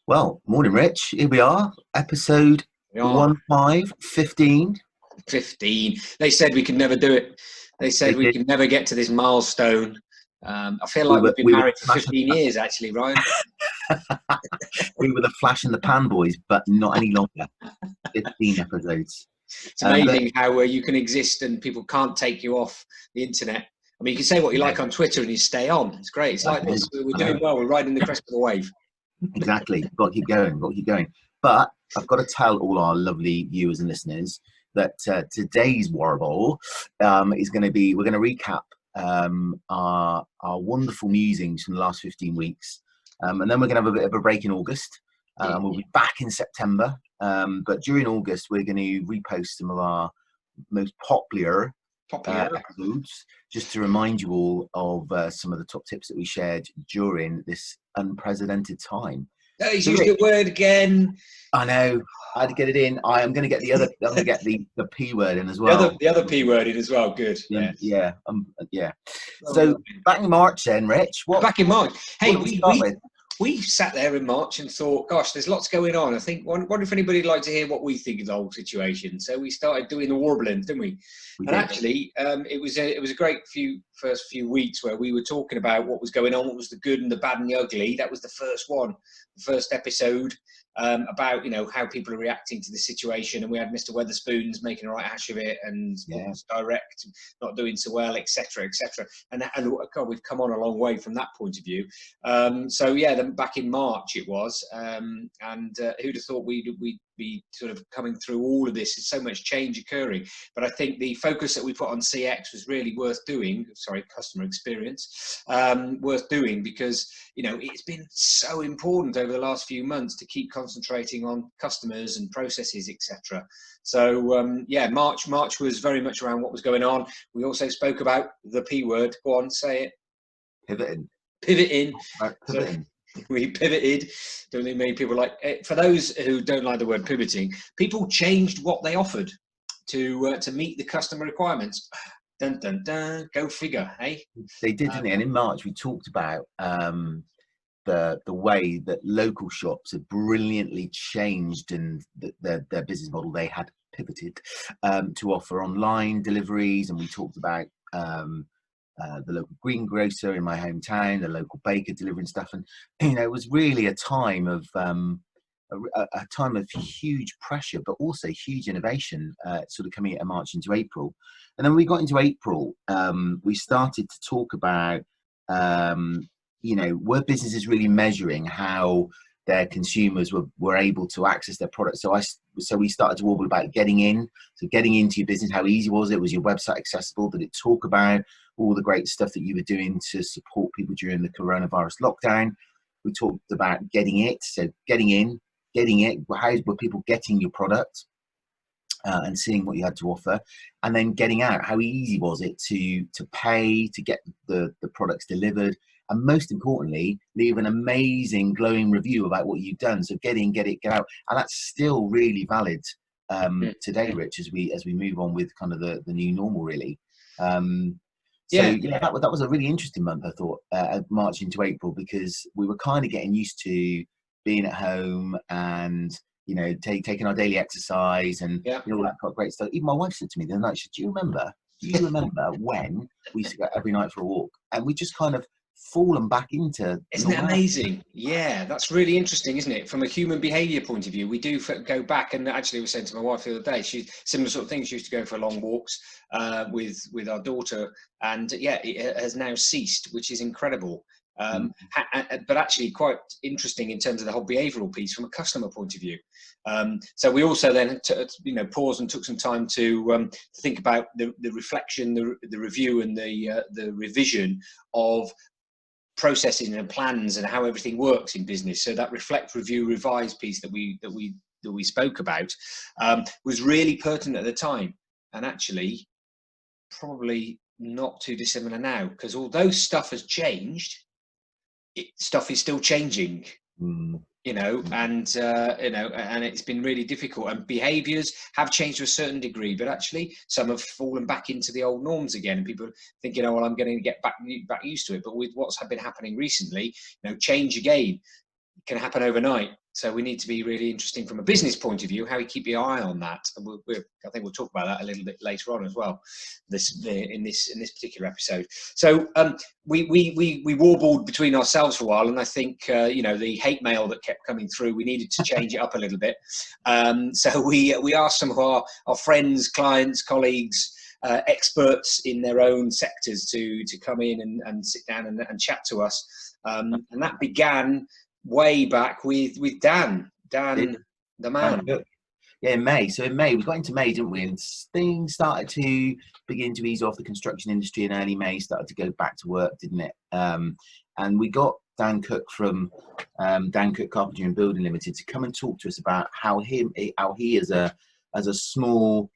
Well, morning, Rich. Here we are, episode We are 1515. 15. They said we could never do it. They They said we did. could never get to this milestone. I feel We like were we've been we were married the for flash in 15 years, actually, Ryan. we were the flash in the pan boys, but not any longer. 15 episodes. It's But amazing how you can exist and people can't take you off the internet. I mean, you can say what you yeah, like on Twitter and you stay on. It's great. It's I like know, this. We're I doing know. well. We're riding the crest of the wave. Exactly. Got to keep going. Got to keep going. But I've got to tell all our lovely viewers and listeners that today's Warble is going to be. We're going to recap our wonderful musings from the last 15 weeks, and then we're going to have a bit of a break in August. And we'll be back in September. But during August, we're going to repost some of our most popular episodes, just to remind you all of some of the top tips that we shared during this unprecedented time. Oh, he's So, used the word again. I know, I had to get it in. I am going to get the other. I'm going to get the P word in as well. The other P word in as well. Good. Yeah. So back in March, then, Rich. Back in March. Hey, what did we start with? we sat there in March and thought, gosh, there's lots going on. I think, wonder if anybody'd like to hear what we think of the whole situation. So we started doing the warbling, didn't we? Actually, it was a great first few weeks where we were talking about what was going on, what was the good and the bad and the ugly. That was the first one, the first episode. About how people are reacting to the situation, and we had Mr. Weatherspoons making a right hash of it, and Direct not doing so well, etc., etc. And God, we've come on a long way from that point of view. Then back in March it was, and who'd have thought we'd be sort of coming through all of this? There's so much change occurring, but I think the focus that we put on CX was really worth doing. Sorry, customer experience, worth doing, because it's been so important over the last few months to keep concentrating on customers and processes, etc. So March was very much around what was going on. We also spoke about the P word. Go on, say it. Pivoting. Pivoting. Pivoting. We pivoted. Don't think many people like it. For those who don't like the word pivoting, people changed what they offered to meet the customer requirements. Dun dun dun. Go figure, eh? They did, didn't they? And in March we talked about the way that local shops had brilliantly changed and their business model. They had pivoted to offer online deliveries, and we talked about the local greengrocer in my hometown, the local baker delivering stuff, and it was really a time of huge pressure, but also huge innovation, sort of coming out of March into April. And then we got into April, we started to talk about were businesses really measuring how their consumers were able to access their products. So we started to warble about getting into your business. How easy was it? Was your website accessible? Did it talk about all the great stuff that you were doing to support people during the coronavirus lockdown? We talked about getting it. So getting it. How were people getting your product and seeing what you had to offer? And then getting out. How easy was it to pay, to get the products delivered? And most importantly, leave an amazing glowing review about what you've done. So get in, get it, get out. And that's still really valid today, Rich, as we move on with kind of the new normal, really. That was a really interesting month, I thought, March into April, because we were kind of getting used to being at home and taking our daily exercise and all that kind of great stuff. Even my wife said to me the other night, she said, do you remember when we used to go every night for a walk? And we just kind of fallen back into. Isn't it amazing? Yeah, that's really interesting, isn't it? From a human behaviour point of view, we do go back, and actually I was saying to my wife the other day, she similar sort of things. She used to go for long walks with our daughter, and it has now ceased, which is incredible. But actually quite interesting in terms of the whole behavioural piece from a customer point of view. So we also then paused and took some time to think about the reflection, the review, and the revision of processing and plans and how everything works in business. So that reflect, review, revise piece that we spoke about was really pertinent at the time, and actually probably not too dissimilar now, because although stuff has changed, stuff is still changing. And it's been really difficult, and behaviours have changed to a certain degree, but actually some have fallen back into the old norms again, and people are thinking, oh well, I'm going to get back used to it. But with what's been happening recently, change again can happen overnight. So we need to be really interesting from a business point of view, how you keep your eye on that. And I think we'll talk about that a little bit later on as well, in this particular episode. So we warbled between ourselves for a while, and I think the hate mail that kept coming through, we needed to change it up a little bit. So we asked some of our friends, clients, colleagues, experts in their own sectors to come in and sit down and chat to us, and that began way back with Dan the man. Yeah, in May. So in May, we got into May, didn't we? And things started to begin to ease off. The construction industry in early May started to go back to work, didn't it? And we got Dan Cook from Dan Cook Carpentry and Building Limited to come and talk to us about how he as a small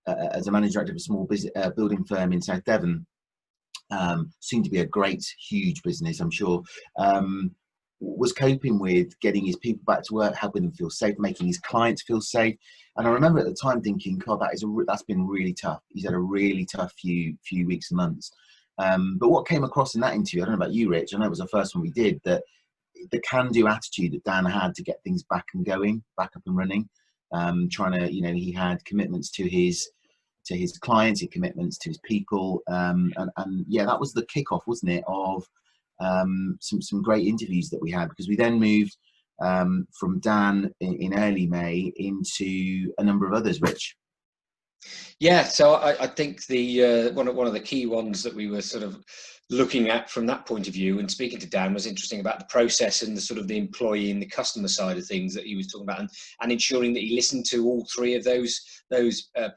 as a managing director of a small building firm in South Devon, soon to be a great, huge business, I'm sure, was coping with getting his people back to work, helping them feel safe, making his clients feel safe. And I remember at the time thinking, God, that's been really tough. He's had a really tough few weeks and months. But what came across in that interview, I don't know about you, Rich, I know it was the first one we did, that the can-do attitude that Dan had to get things back and going, back up and running, trying to, he had commitments to his clients, he had commitments to his people, and yeah, that was the kickoff, wasn't it, of some great interviews that we had, because we then moved from Dan in early May into a number of others, Rich. Yeah, so I think the one of the key ones that we were sort of looking at from that point of view and speaking to Dan was interesting about the process and the sort of the employee and the customer side of things that he was talking about, and ensuring that he listened to all three of those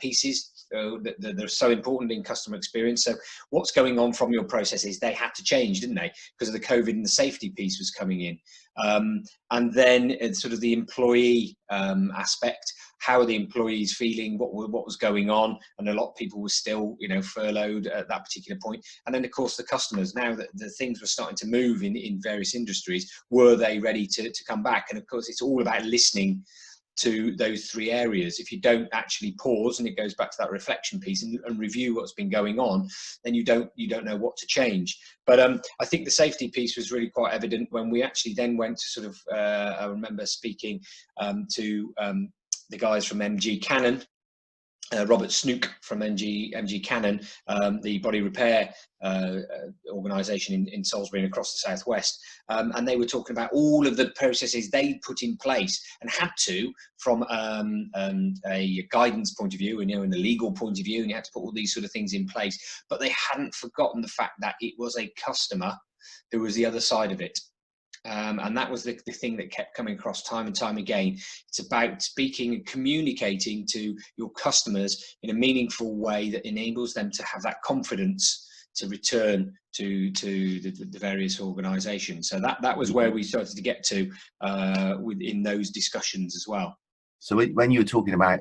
pieces that are so important in customer experience. So what's going on from your processes, they had to change, didn't they, because of the COVID, and the safety piece was coming in, and then sort of the employee aspect. How are the employees feeling? What was going on? And a lot of people were still, furloughed at that particular point. And then, of course, the customers. Now that the things were starting to move in various industries, were they ready to come back? And of course, it's all about listening to those three areas. If you don't actually pause, and it goes back to that reflection piece, and review what's been going on, then you don't know what to change. But I think the safety piece was really quite evident when we actually then went to sort of. I remember speaking to the guys from MG Cannon, Robert Snook from MG Cannon, the body repair organisation in Salisbury and across the southwest, and they were talking about all of the processes they put in place and had to, from a guidance point of view, and in a legal point of view, and you had to put all these sort of things in place, but they hadn't forgotten the fact that it was a customer who was the other side of it. And that was the thing that kept coming across time and time again. It's about speaking and communicating to your customers in a meaningful way that enables them to have that confidence to return to the various organisations. So that was where we started to get to within those discussions as well. So when you were talking about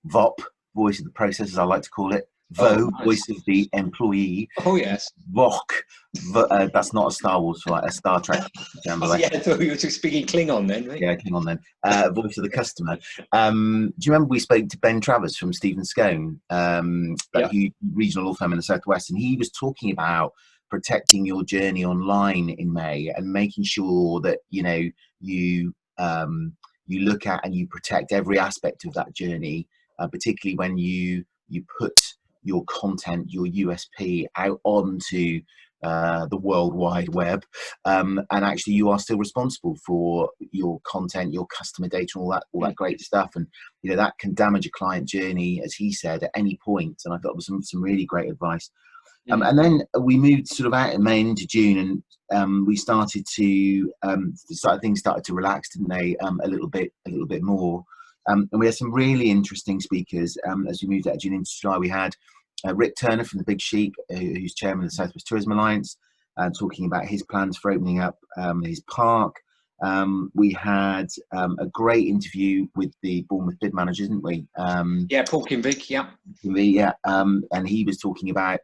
VOP, voice of the process, as I like to call it, VO, nice. Voice of the employee. Oh, yes. VOC, that's not a Star Wars, right? A Star Trek. Yeah, I thought you were speaking Klingon then, right? Yeah, Klingon then. Voice of the customer. Do you remember we spoke to Ben Travers from Stephen Scone, that huge regional law firm in the Southwest, and he was talking about protecting your journey online in May and making sure that, you look at and you protect every aspect of that journey, particularly when you put your content, your USP out onto the World Wide Web, and actually you are still responsible for your content, your customer data, all that great stuff, and that can damage a client journey, as he said, at any point. And I thought it was some really great advice. And then we moved sort of out in May and into June, and we started to things started to relax, didn't they? A little bit more. And we had some really interesting speakers as we moved out of June into July. We had Rick Turner from the Big Sheep, who's chairman of the Southwest Tourism Alliance, talking about his plans for opening up his park. We had a great interview with the Bournemouth bid manager, didn't we? Paul Kinvig, and he was talking about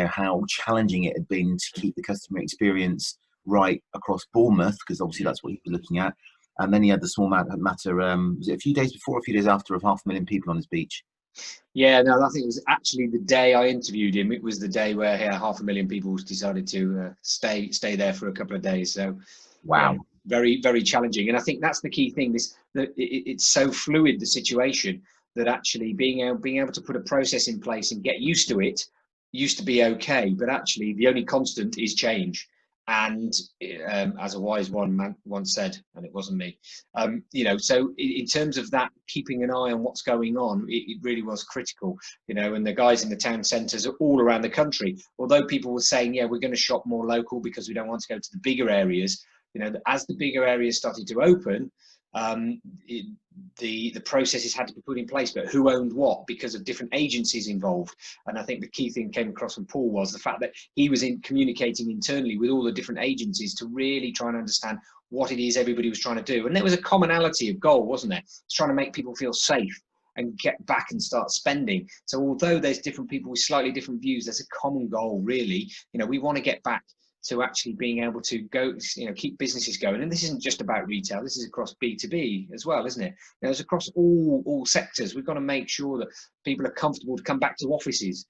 how challenging it had been to keep the customer experience right across Bournemouth, because obviously that's what he was looking at. And then he had the small matter, was it a few days before, a few days after, of 500,000 people on his beach? Yeah, no, I think it was actually the day I interviewed him. It was the day where 500,000 people decided to stay there for a couple of days. So, wow. very, very challenging. And I think that's the key thing. It's so fluid, the situation, that actually being able to put a process in place and get used to it used to be okay, but actually the only constant is change. And as a wise one once said, and it wasn't me, so in terms of that, keeping an eye on what's going on, it really was critical, and the guys in the town centres are all around the country, although people were saying, yeah, we're going to shop more local because we don't want to go to the bigger areas. As the bigger areas started to open, the processes had to be put in place, but who owned what, because of different agencies involved. And I think the key thing came across from Paul was the fact that he was communicating internally with all the different agencies to really try and understand what it is everybody was trying to do. And there was a commonality of goal, wasn't there? It's trying to make people feel safe and get back and start spending. So although there's different people with slightly different views, there's a common goal, really. We want to get back to actually being able to go, keep businesses going. And this isn't just about retail, this is across B2B as well, isn't it? It's across all sectors. We've got to make sure that people are comfortable to come back to offices.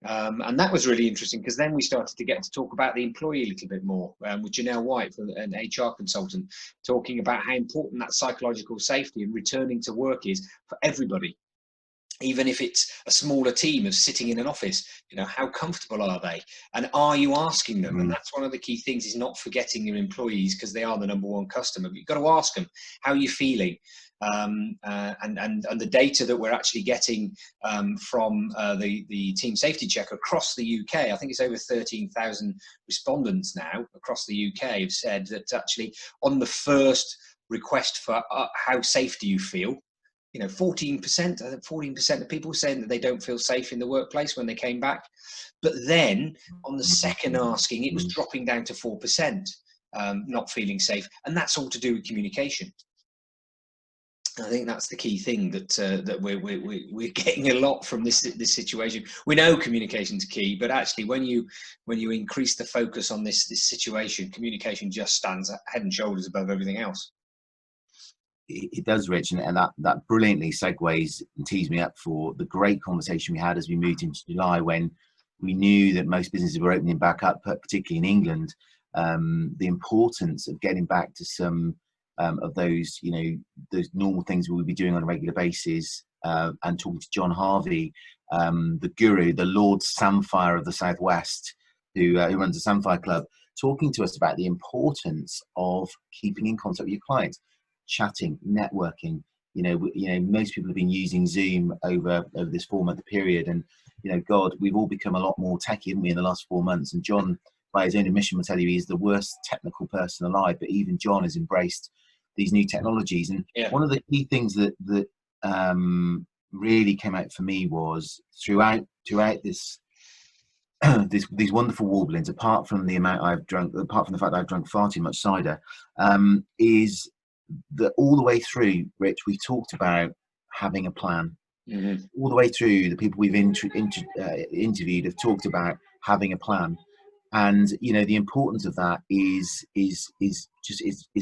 And that was really interesting, because then we started to get to talk about the employee a little bit more, with Janelle White, an HR consultant, talking about how important that psychological safety and returning to work is for everybody. Even if it's a smaller team of sitting in an office, how comfortable are they? And are you asking them? And that's one of the key things, is not forgetting your employees, because they are the number one customer. But you've got to ask them, how are you feeling? And the data that we're actually getting from the team safety check across the UK, I think it's over 13,000 respondents now across the UK, have said that actually on the first request for how safe do you feel, 14%, I think 14% of people saying that they don't feel safe in the workplace when they came back. But then on the second asking, it was dropping down to 4%, not feeling safe. And that's all to do with communication. I think that's the key thing that we're getting a lot from this situation. We know communication's key, but actually when you increase the focus on this situation, communication just stands head and shoulders above everything else. It does, Rich, and that brilliantly segues and tees me up for the great conversation we had as we moved into July, when we knew that most businesses were opening back up, particularly in England. The importance of getting back to some of those, those normal things we would be doing on a regular basis, and talking to John Harvey, the guru, the Lord Samphire of the Southwest, who runs the Samphire Club, talking to us about the importance of keeping in contact with your clients. Chatting, networking. Most people have been using Zoom over this 4-month period, and God, we've all become a lot more techy, haven't we, in the last 4 months? And John, by his own admission, will tell you he's the worst technical person alive. But even John has embraced these new technologies. And one of the key things that really came out for me was throughout this these wonderful warblings, apart from the amount I've drunk, apart from the fact that I've drunk far too much cider, is that all the way through, Rich, we've talked about having a plan. All the way through, the people we've interviewed have talked about having a plan, and the importance of that is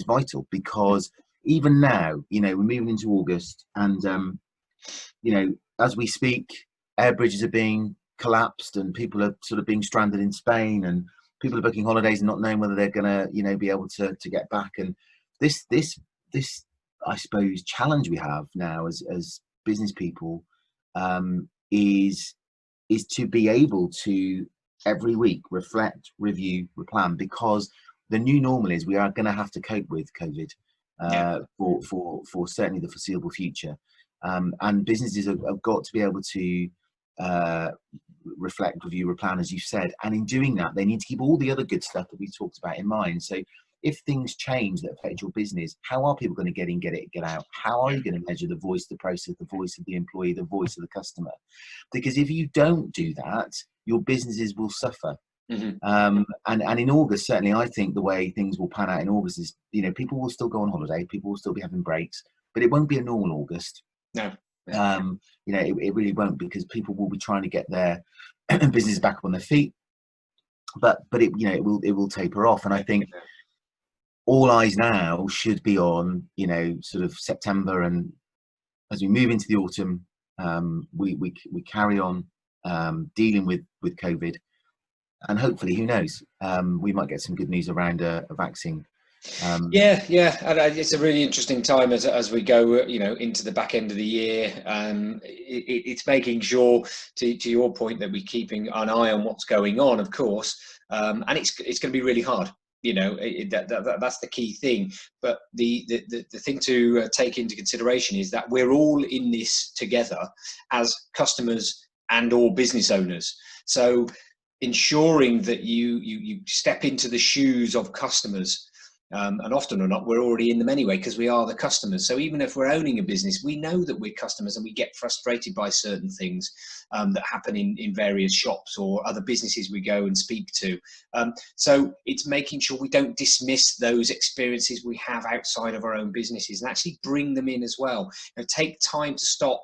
vital, because even now, we're moving into August, and as we speak, air bridges are being collapsed, and people are sort of being stranded in Spain, and people are booking holidays and not knowing whether they're going to be able to get back. And this I suppose challenge we have now as business people is to be able to every week reflect, review, replan, because the new normal is we are going to have to cope with COVID for certainly the foreseeable future, and businesses have got to be able to reflect, review, replan, as you said, and in doing that they need to keep all the other good stuff that we talked about in mind. So if things change that affect your business, how are people going to get in, get out? How are you going to measure the voice, the process, the voice of the employee, the voice of the customer? Because if you don't do that, your businesses will suffer. And in August, certainly, I think the way things will pan out in August is, people will still go on holiday, people will still be having breaks, but it won't be a normal August. No. It really won't, because people will be trying to get their business back on their feet. But it will taper off, and I think all eyes now should be on, sort of September, and as we move into the autumn, we carry on dealing with COVID, and hopefully, who knows, we might get some good news around a vaccine. Yeah, and it's a really interesting time as we go, into the back end of the year. It's making sure, to your point, that we're keeping an eye on what's going on, of course, and it's going to be really hard. That's the key thing. But the thing to take into consideration is that we're all in this together as customers and or business owners. So ensuring that you step into the shoes of customers. And often or not, we're already in them anyway because we are the customers. So even if we're owning a business, we know that we're customers and we get frustrated by certain things that happen in various shops or other businesses we go and speak to. So it's making sure we don't dismiss those experiences we have outside of our own businesses and actually bring them in as well. Take time to stop,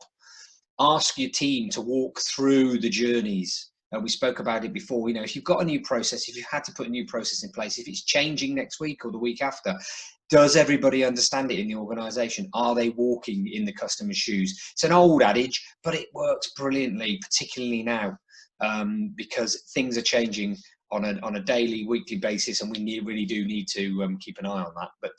ask your team to walk through the journeys. We spoke about it before. If you've got a new process, if you've had to put a new process in place, if it's changing next week or the week after, does everybody understand it in the organisation? Are they walking in the customer's shoes? It's an old adage, but it works brilliantly, particularly now, because things are changing on a daily, weekly basis, and we really do need to keep an eye on that. But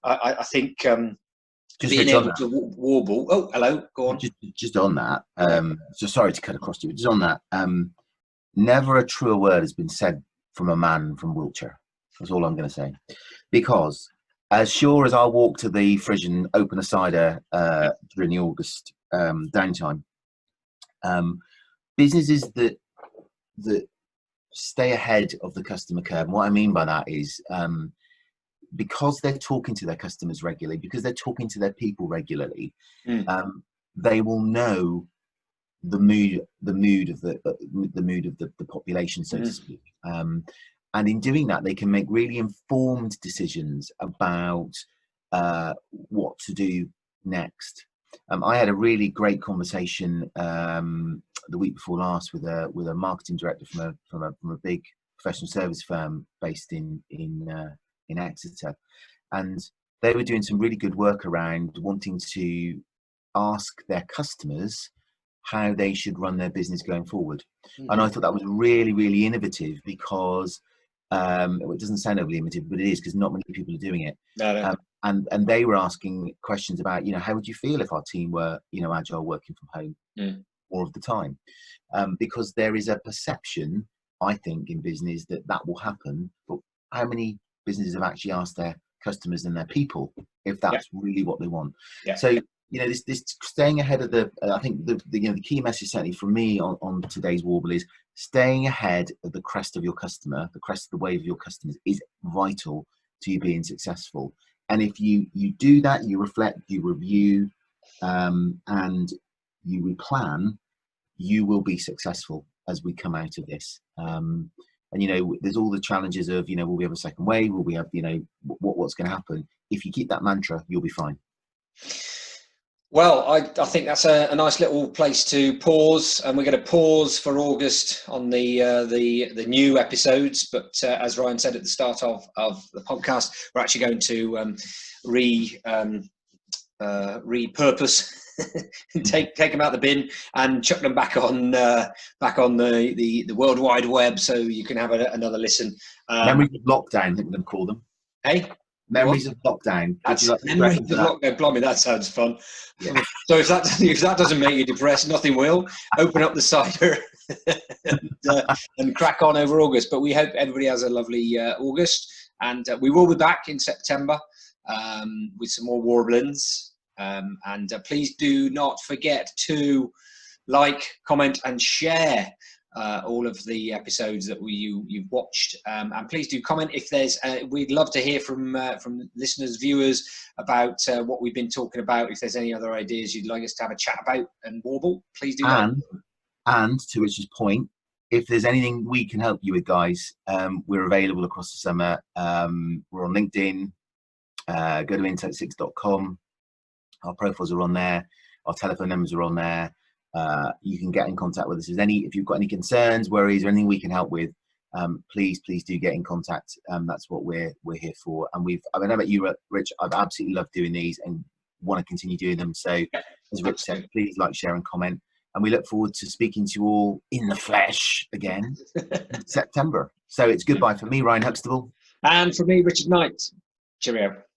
I think being able to warble. Oh, hello. Go on. Just on that. So sorry to cut across you. Just on that. Never a truer word has been said from a man from Wiltshire. That's all I'm going to say. Because as sure as I'll walk to the fridge and open a cider during the August downtime, businesses that stay ahead of the customer curve. And what I mean by that is because they're talking to their customers regularly, because they're talking to their people regularly, they will know the mood of the population, so to speak. And in doing that, they can make really informed decisions about what to do next. I had a really great conversation the week before last with a marketing director from a big professional service firm based in Exeter, and they were doing some really good work around wanting to ask their customers how they should run their business going forward. And I thought that was really, really innovative because it doesn't sound overly innovative, but it is, because not many people are doing it. No. And they were asking questions about, how would you feel if our team were, agile, working from home more of the time? Because there is a perception, I think, in business that will happen. But how many businesses have actually asked their customers and their people if that's really what they want? So this staying ahead of I think the key message certainly from me on today's warble is staying ahead of the crest of your customer, the crest of the wave of your customers is vital to you being successful. And if you do that, you reflect, you review, and you replan, you will be successful as we come out of this. And there's all the challenges of will we have a second wave? Will we have what's going to happen? If you keep that mantra, you'll be fine. Well, I think that's a nice little place to pause, and we're going to pause for August on the new episodes. But as Ryan said at the start of the podcast, we're actually going to repurpose, take them out the bin and chuck them back on the World Wide Web, so you can have another listen. Memories of lockdown, I think we're going to call them. Hey. Memories of lockdown. Memories of lockdown. Blimey, that sounds fun. Yeah. So if that doesn't make you depressed, nothing will. Open up the cider and crack on over August. But we hope everybody has a lovely August, and we will be back in September with some more warblings. And please do not forget to like, comment, and share all of the episodes that you've watched, and please do comment if there's we'd love to hear from listeners, viewers, about what we've been talking about. If there's any other ideas you'd like us to have a chat about and warble, please do. And to Richard's point, if there's anything we can help you with, guys, we're available across the summer. We're on LinkedIn. Go to insight6.com. Our profiles are on there. Our telephone numbers are on there. You can get in contact with us. If you've got any concerns, worries, or anything we can help with, please do get in contact. That's what we're here for. And I know about you, Rich. I've absolutely loved doing these and want to continue doing them. So, as Rich said, please like, share, and comment. And we look forward to speaking to you all in the flesh again in September. So it's goodbye for me, Ryan Huxtable, and for me, Richard Knight. Cheerio.